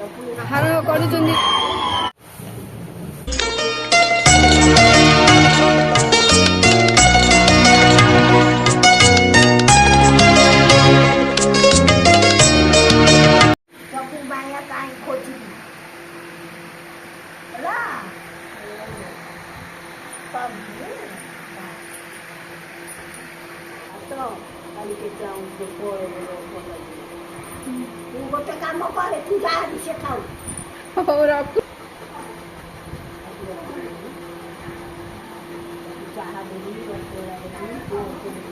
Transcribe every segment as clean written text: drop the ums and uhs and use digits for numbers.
ଆହାର କରୁଛନ୍ତି। ଗୋଟେ କାମ କରେ ତୁ ଯାହା ସେ ଖାଉ ହଉ ରଖୁ। ଚାହା ଦେବି ରସଗୋଲା ଦେବି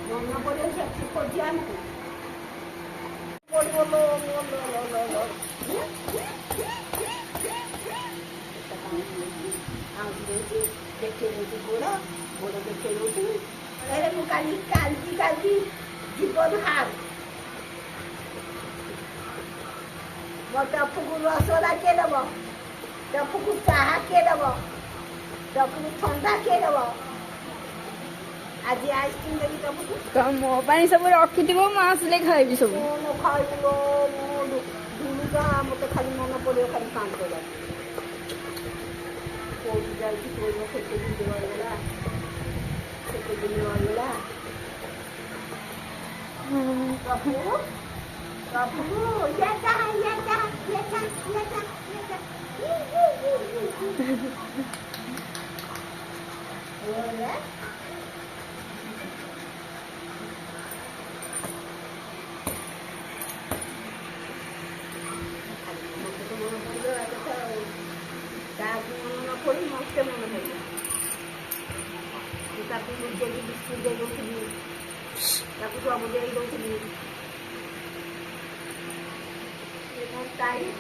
ମନ ପଡ଼ିବ ସେଠି ଖୋଜି ଆମକୁ ଦେଖେଇ ଦଉଛି ଗୋଡ଼ ଗୋଡ଼ ଦେଖେଇ ଦଉଛି ମୁଁ କାଲି କାଲି ଜୀବନ ହାର ମୋ ଟପୁକୁ ରସଗୋଲା କିଏ ଦେବ ଟପୁକୁ ଚାହା କିଏ ଦେବ ଟପୁକୁ ଥଣ୍ଡା କିଏ ଦେବ ଆଜି ଆଇସ୍କ୍ରିମ୍ ଦେବି ଟପୁକୁ ମୋ ପାଇଁ ସବୁ ରଖିଥିବ ମୁଁ ଆସିଲେ ଖାଇବି ସବୁ। ମୁଁ ଖାଇବ ମୁଁ ଦୁଲୁକା ମୋତେ ଖାଲି ମନ ପଡ଼ିବ ଖାଲି କାମ କରିବା କୋଉଠି ଯାଇଛି କୋଉ କେତେ ଦିନ ରହିଗଲା କେତେ ଦିନ ରହିଗଲା ପ୍ରଭୁ ପ୍ରଭୁ ତାକୁ ମନ ପଡ଼ି ମୋତେ ମନେ ପଡ଼ିବ ତାକୁ ନିଜେ ବିସ୍କୁଟ ଦେଇ ଦେଉଥିଲି ତାକୁ ସବୁ ଦେଇ ଦେଉଥିଲି ଟାଇମ୍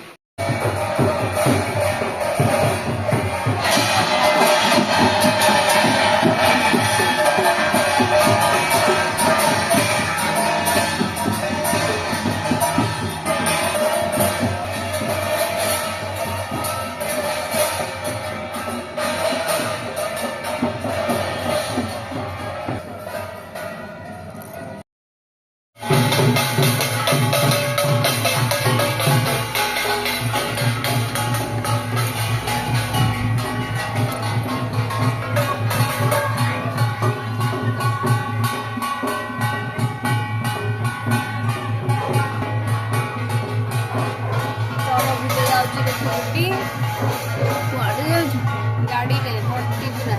ଗାଡ଼ିରେ ଭର୍ତ୍ତି ପୁରା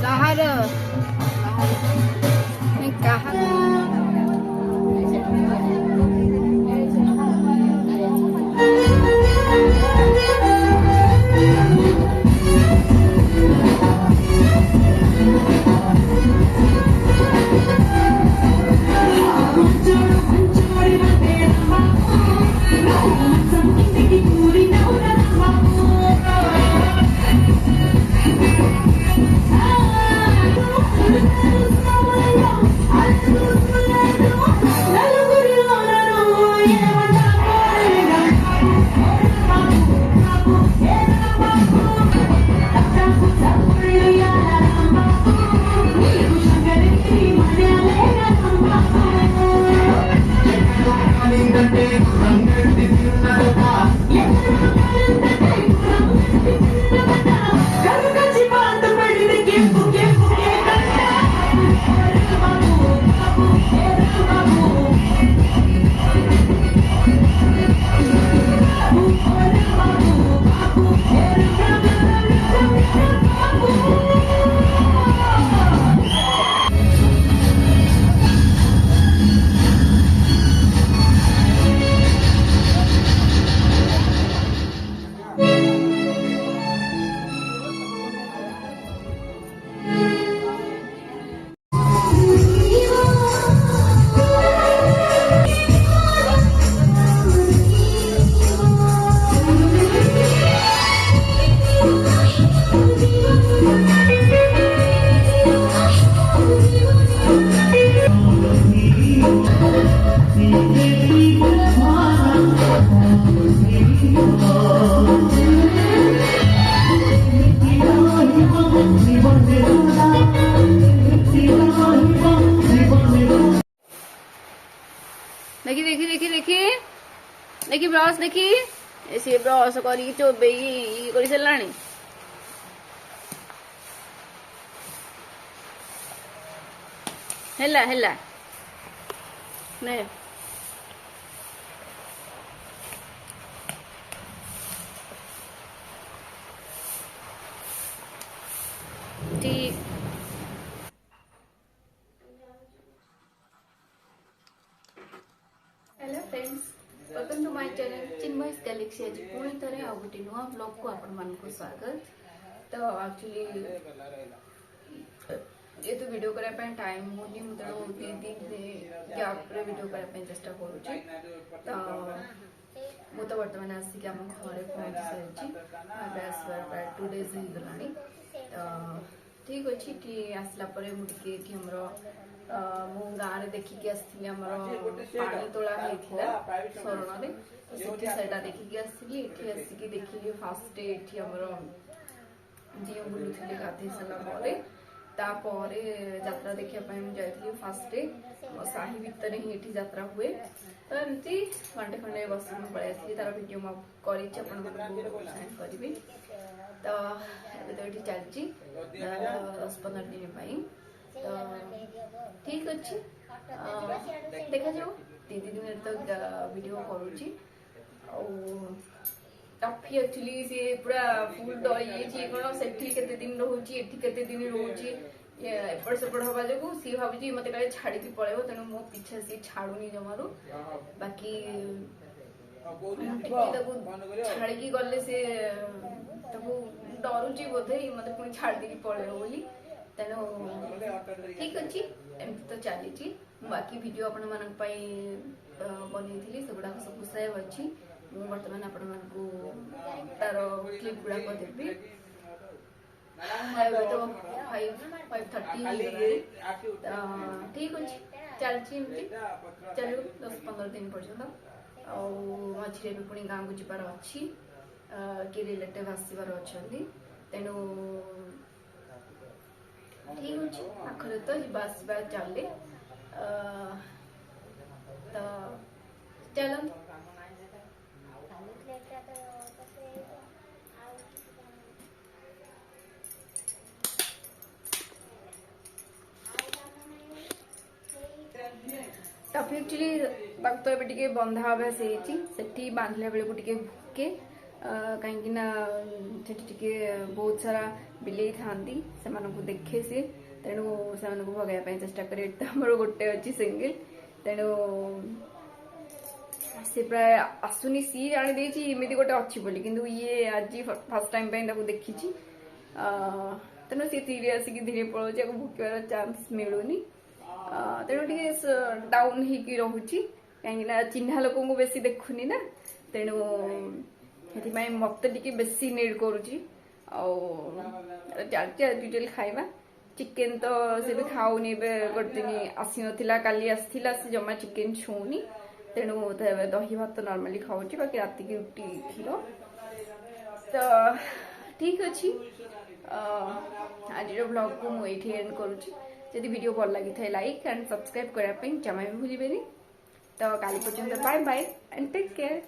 କାହାର କାହାର I देखी देखी देखी देखी देखी ब्रश देखी सी ब्रश कर चोबे कर सारे हेला हेला ने ठीक hello friends welcome to my channel Chinmayi galaxy आज पुणी थे आ गए नुआ ब्लॉग को आपण मान स्वागत। तो एक्चुअली ये तो वीडियो करने टाइम होनी मुझे 2 दिन गैप वीडियो करने चेष्टा करुँची। तो मु तो बर्तमान आसिक आम घर पहुँची सारी आसबार प्राय 2 days हो गला। तो ठीक अच्छे कि आसला मुझे आमर मु गाँव देखिकी आसती पानी तोला शरण से देखिकी आसती आसिकी देखिली फास्ट ये आमर जी बुलूली गाधे सारापर तापर यात्रा देखापी मुझे फास्ट साही भितर ही ये यात्रा हुए। तो एमती घंटे खंडे बस पलि आसी तार भिडियो करी करी। तो ये तो चलती 10-15 दिन। तो ठीक अच्छे देखा जाओ 3 दिन तो वीडियो करुँची। टफी एक्चुअली सी पूरा फुल डरी कौन से दिन रोचे एटी केते दिन रोचे एपट सेपट हवा जो सी भावी मत कहे छाड़ी पलैब तेणु मो पीछे सी छाड़ूनी जमारू बाकी छाड़ी गले सी डरुची बोधे मत पुणी छाड़ी पलैब बोली तेणु ठीक अच्छे एमती तो चली। बाकी वीडियो आपण मान बनई सेगुड़ा सब सेव अच्छी मुझे बर्तमान आपण तार क्लिप गुड़ाक देवी। तो 5:30 ठीक अच्छे चलती चलू 10-15 दिन पर्यटन मझे भी पुणी गाँव को जबार अच्छी कि रिलेटिव आसबार अच्छा तेणु ठीक अच्छे पाखरे तो जावा चले। तो चलते टफी एक्चुअली तो ये बंधा अभ्यास होती बांधला बेलू भुके कहीं बहुत सारा बिले था से देखे सी तेणु से भगाई चेष्टा कर गोटे अच्छी सिंगल तेणु से प्राय आसुनी सी जानी देमती गोटे अच्छी बोली किंतु ये आज फर्स्ट टाइम देखी तेणु सी धीरे आसिक धीरे पड़े भुकबार चांस मिलूनी तेणु टे डाउन हो रोचे कहीं चिन्हा लोक बेसी देखुनी ना तेणु से मत टे बेसी नीड करुच्ची चलती डिटेल खाଇବା चिकेन तो से भी खाऊनी गोटे दिन आसी ना काली आसाला से जमा चिकेन छूनी तेणु दही भात नॉर्मली खाऊँ बाकी राति की रुटी क्षीर। तो ठीक अच्छे आज ब्लॉग को मुझे एंड करुँची। जदि वीडियो भल लगी था लाइक एंड सब्सक्राइब करने जमा भी भूलें। तो काली पर्यंत bye bye and take care.